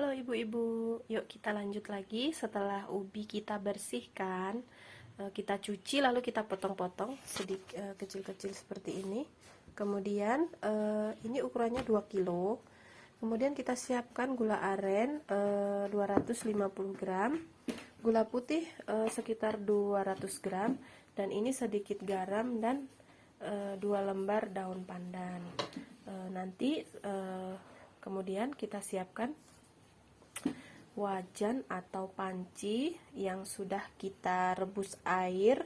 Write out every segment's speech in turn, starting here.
Halo ibu-ibu, yuk kita lanjut lagi. Setelah ubi kita bersihkan, kita cuci lalu kita potong-potong sedikit kecil-kecil seperti ini. Kemudian ini ukurannya 2 kilo. Kemudian kita siapkan gula aren 250 gram, gula putih sekitar 200 gram, dan ini sedikit garam dan 2 lembar daun pandan. Kemudian kita siapkan wajan atau panci yang sudah kita rebus air,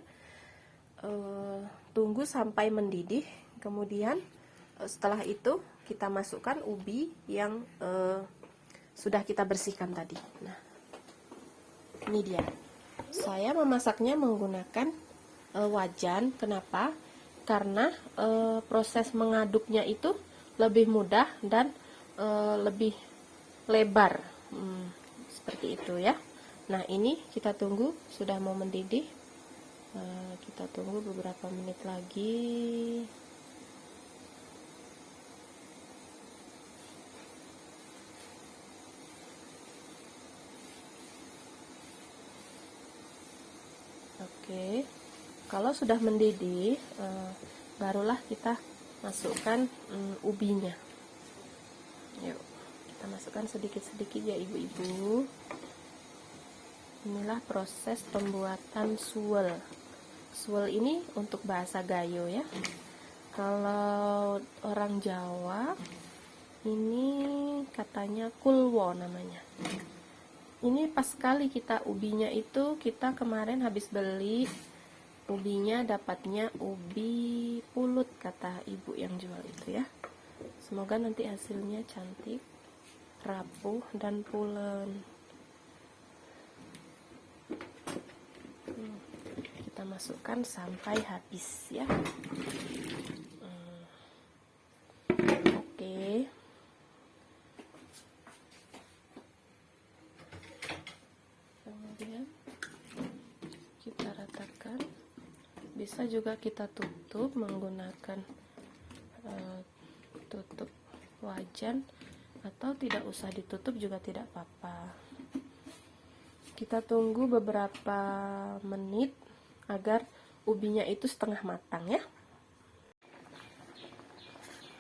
tunggu sampai mendidih. Kemudian setelah itu kita masukkan ubi yang sudah kita bersihkan tadi. Nah, ini dia. Saya memasaknya menggunakan wajan. Kenapa? Karena proses mengaduknya itu lebih mudah dan lebih lebar. Seperti itu ya. Nah, ini kita tunggu, sudah mau mendidih. Kita tunggu beberapa menit lagi. Oke, kalau sudah mendidih, barulah kita masukkan ubinya. Yuk, kita masukkan sedikit-sedikit ya ibu-ibu. Inilah proses pembuatan suwel. Suwel ini untuk bahasa Gayo ya. Kalau orang Jawa ini katanya kulwo namanya. Ini pas sekali kita ubinya itu, kita kemarin habis beli ubinya, dapatnya ubi pulut kata ibu yang jual itu ya. Semoga nanti hasilnya cantik, rapuh dan pulen. Kita masukkan sampai habis ya. Oke. Kemudian kita ratakan. Bisa juga kita tutup menggunakan tutup wajan, atau tidak usah ditutup juga tidak apa-apa. Kita tunggu beberapa menit agar ubinya itu setengah matang ya.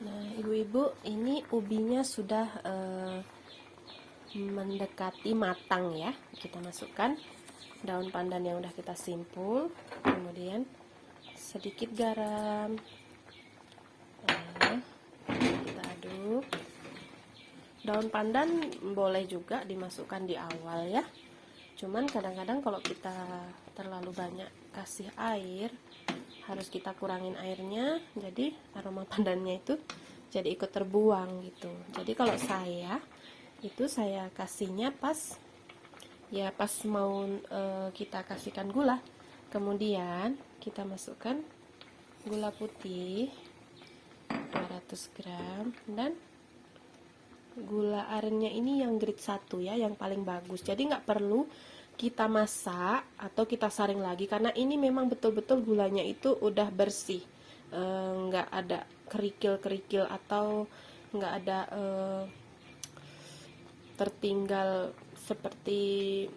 Nah, ibu-ibu, ini ubinya sudah mendekati matang ya. Kita masukkan daun pandan yang udah kita simpul, kemudian sedikit garam. Kita aduk. Daun pandan boleh juga dimasukkan di awal ya. Cuman kadang-kadang kalau kita terlalu banyak kasih air, harus kita kurangin airnya, jadi aroma pandannya itu jadi ikut terbuang gitu. Jadi kalau saya kasihnya pas mau kita kasihkan gula. Kemudian kita masukkan gula putih 200 gram dan gula arennya ini yang grade 1 ya, yang paling bagus. Jadi nggak perlu kita masak atau kita saring lagi, karena ini memang betul-betul gulanya itu udah bersih, nggak ada kerikil-kerikil atau nggak ada tertinggal seperti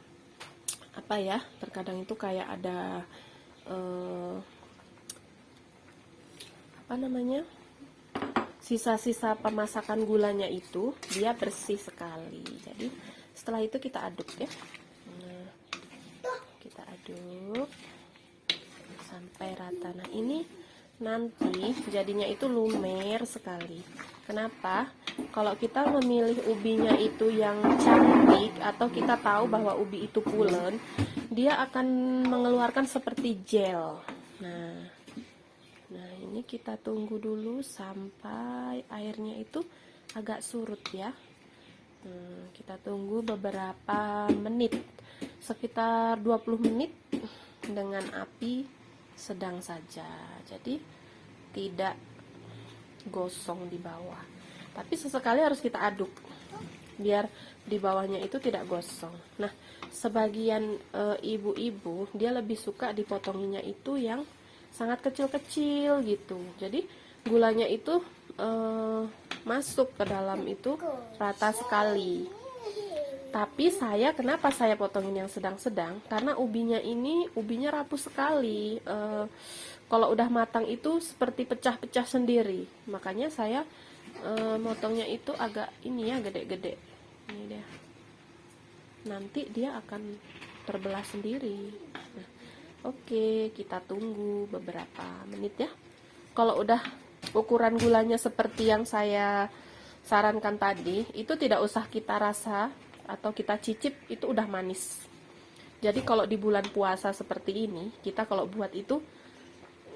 apa ya, terkadang itu kayak ada apa namanya, sisa-sisa pemasakan gulanya itu dia bersih sekali. Jadi setelah itu kita aduk ya. Nah, kita aduk sampai rata. Nah, ini nanti jadinya itu lumer sekali. Kenapa? Kalau kita memilih ubinya itu yang cantik, atau kita tahu bahwa ubi itu pulen, dia akan mengeluarkan seperti gel. Nah, ini kita tunggu dulu sampai airnya itu agak surut ya. Kita tunggu beberapa menit, sekitar 20 menit dengan api sedang saja. Jadi tidak gosong di bawah. Tapi sesekali harus kita aduk biar di bawahnya itu tidak gosong. Nah, sebagian ibu-ibu dia lebih suka dipotonginya itu yang sangat kecil-kecil gitu. Jadi gulanya itu masuk ke dalam itu rata sekali. Tapi kenapa saya potongin yang sedang-sedang? Karena ubinya rapuh sekali. Kalau udah matang itu seperti pecah-pecah sendiri. Makanya saya motongnya itu agak ini ya, gede-gede. Ini dia. Nanti dia akan terbelah sendiri. Nah, oke, kita tunggu beberapa menit ya. Kalau udah ukuran gulanya seperti yang saya sarankan tadi, itu tidak usah kita rasa atau kita cicip, itu udah manis. Jadi kalau di bulan puasa seperti ini, kita kalau buat itu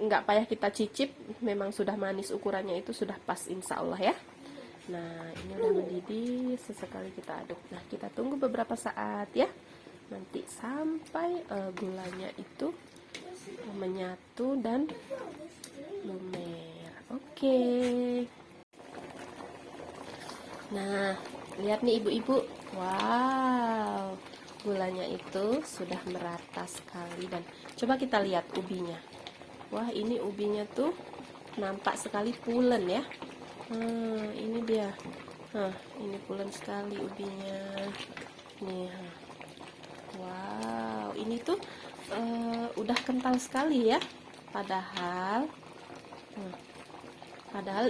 nggak payah kita cicip, memang sudah manis, ukurannya itu sudah pas insya Allah ya. Nah, ini udah mendidih, sesekali kita aduk. Nah, kita tunggu beberapa saat ya, nanti sampai gulanya itu menyatu dan lumer. Oke. Nah, lihat nih ibu-ibu. Wow, gulanya itu sudah merata sekali. Dan coba kita lihat ubinya. Wah, ini ubinya tuh nampak sekali pulen ya. Ini dia. Ini pulen sekali ubinya. Nih. Wow, ini tuh udah kental sekali ya. Padahal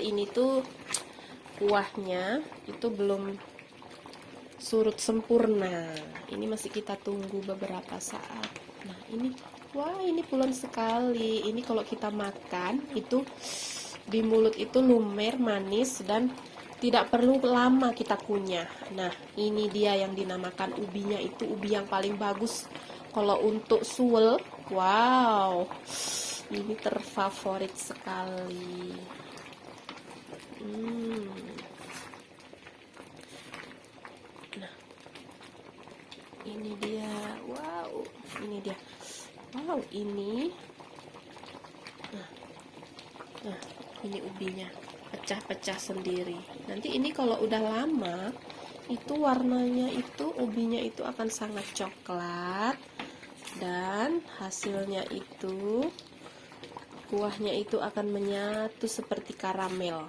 ini tuh kuahnya itu belum surut sempurna. Ini masih kita tunggu beberapa saat. Nah, wah, ini pulen sekali. Ini kalau kita makan itu di mulut itu lumer, manis, dan tidak perlu lama kita kunyah. Nah, ini dia yang dinamakan ubinya, itu ubi yang paling bagus. Kalau untuk suwel, wow, ini terfavorit sekali. Nah, ini dia. Wow, ini dia. Wow, ini. Nah, ini ubinya pecah-pecah sendiri. Nanti ini kalau udah lama, itu warnanya itu ubinya itu akan sangat coklat, dan hasilnya itu kuahnya itu akan menyatu seperti karamel.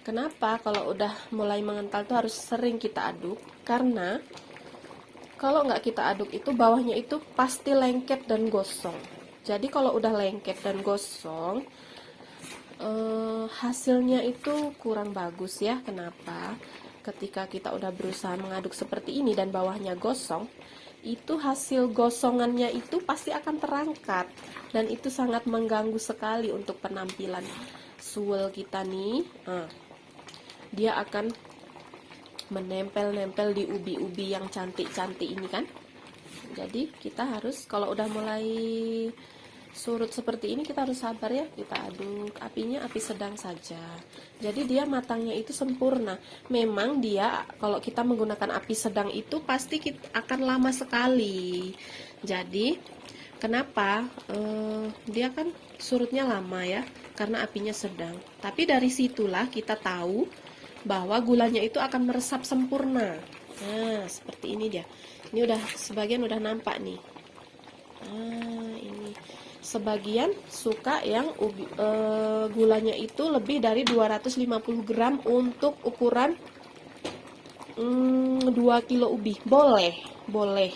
Kenapa kalau udah mulai mengental tuh harus sering kita aduk? Karena kalau nggak kita aduk itu bawahnya itu pasti lengket dan gosong. Jadi kalau udah lengket dan gosong, hasilnya itu kurang bagus ya. Kenapa? Ketika kita udah berusaha mengaduk seperti ini dan bawahnya gosong, itu hasil gosongannya itu pasti akan terangkat, dan itu sangat mengganggu sekali untuk penampilan suwel kita nih. Dia akan menempel-nempel di ubi-ubi yang cantik-cantik ini kan. Jadi kita harus, kalau udah mulai surut seperti ini, kita harus sabar ya, kita aduk. Apinya api sedang saja, jadi dia matangnya itu sempurna. Memang dia kalau kita menggunakan api sedang itu pasti akan lama sekali. Jadi kenapa dia kan surutnya lama ya, karena apinya sedang. Tapi dari situlah kita tahu bahwa gulanya itu akan meresap sempurna. Nah, seperti ini dia. Ini udah sebagian udah nampak nih. Ini sebagian suka yang gulanya itu lebih dari 250 gram untuk ukuran 2 kilo ubi. Boleh.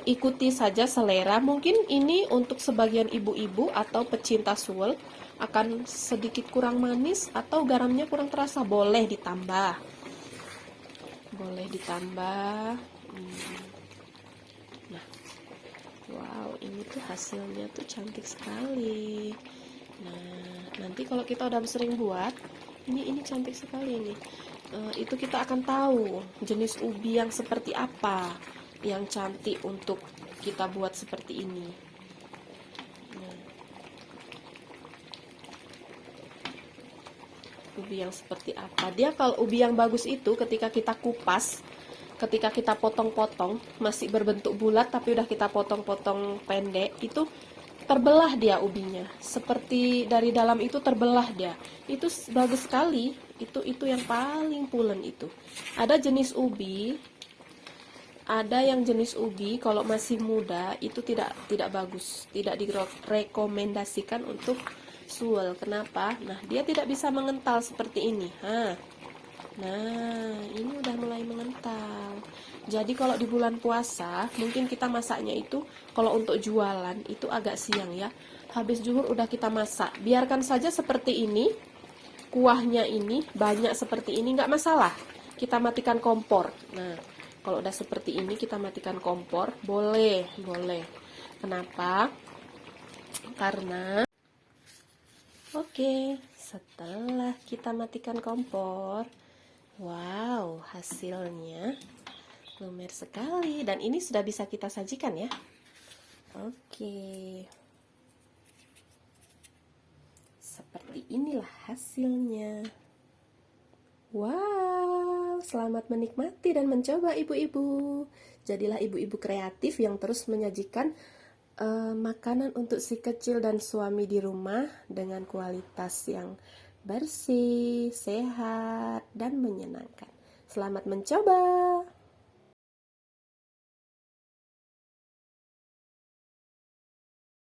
Ikuti saja selera. Mungkin ini untuk sebagian ibu-ibu atau pecinta suwel akan sedikit kurang manis atau garamnya kurang terasa, boleh ditambah. Nah, wow, ini tuh hasilnya tuh cantik sekali. Nah, nanti kalau kita udah sering buat, ini cantik sekali nih. Itu kita akan tahu jenis ubi yang seperti apa yang cantik untuk kita buat seperti ini. Ubi yang seperti apa dia? Kalau ubi yang bagus itu ketika kita kupas, ketika kita potong-potong masih berbentuk bulat tapi udah kita potong-potong pendek, itu terbelah dia ubinya, seperti dari dalam itu terbelah dia. Itu bagus sekali. Itu yang paling pulen itu. Ada yang jenis ubi kalau masih muda itu tidak bagus, tidak direkomendasikan untuk suwel. Kenapa? Nah, dia tidak bisa mengental seperti ini. Nah, ini udah mulai mengental. Jadi kalau di bulan puasa, mungkin kita masaknya itu kalau untuk jualan itu agak siang ya. Habis zuhur udah kita masak. Biarkan saja seperti ini. Kuahnya ini banyak seperti ini nggak masalah. Kita matikan kompor. Nah, kalau udah seperti ini kita matikan kompor, boleh, boleh. Kenapa? Karena oke, setelah kita matikan kompor, wow, hasilnya lumer sekali. Dan ini sudah bisa kita sajikan ya. Oke. Seperti inilah hasilnya. Wow, selamat menikmati dan mencoba ibu-ibu. Jadilah ibu-ibu kreatif yang terus menyajikan makanan untuk si kecil dan suami di rumah dengan kualitas yang bersih, sehat, dan menyenangkan. Selamat mencoba.